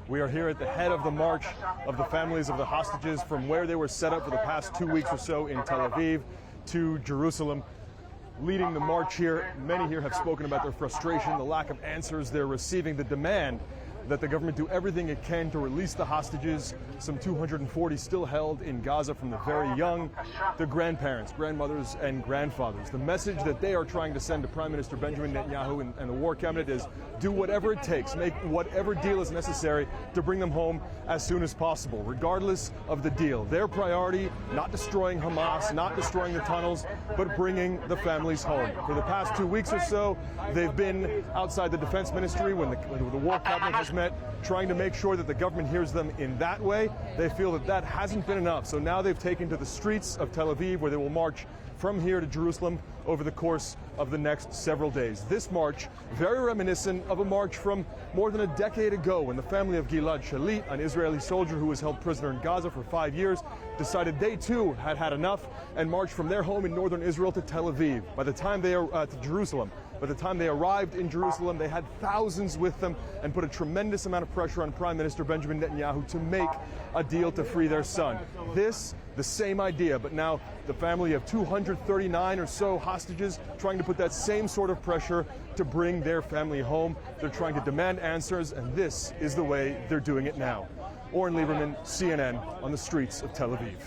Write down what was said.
We are here at the head of the march of the families of the hostages from where they were set up for the past 2 weeks or so in Tel Aviv to Jerusalem. Leading the march here, many here have spoken about their frustration, the lack of answers they're receiving, the demand that the government do everything it can to release the hostages, some 240 still held in Gaza, from the very young, the grandparents, grandmothers, and grandfathers. The message that they are trying to send to Prime Minister Benjamin Netanyahu and the war cabinet is do whatever it takes, make whatever deal is necessary to bring them home as soon as possible, regardless of the deal. Their priority, not destroying Hamas, not destroying the tunnels, but bringing the families home. For the past 2 weeks or so, they've been outside the defense ministry when the war cabinet has met, trying to make sure that the government hears them in that way. They feel that that hasn't been enough. So now they've taken to the streets of Tel Aviv, where they will march from here to Jerusalem over the course of the next several days. This march, very reminiscent of a march from more than a decade ago, when the family of Gilad Shalit, an Israeli soldier who was held prisoner in Gaza for 5 years, decided they too had had enough and marched from their home in northern Israel to Tel Aviv. By the time they to Jerusalem. By the time they arrived in Jerusalem, they had thousands with them and put a tremendous amount of pressure on Prime Minister Benjamin Netanyahu to make a deal to free their son. This, the same idea, but now the family of 239 or so hostages trying to put that same sort of pressure to bring their family home. They're trying to demand answers, and this is the way they're doing it now. Oren Lieberman, CNN, on the streets of Tel Aviv.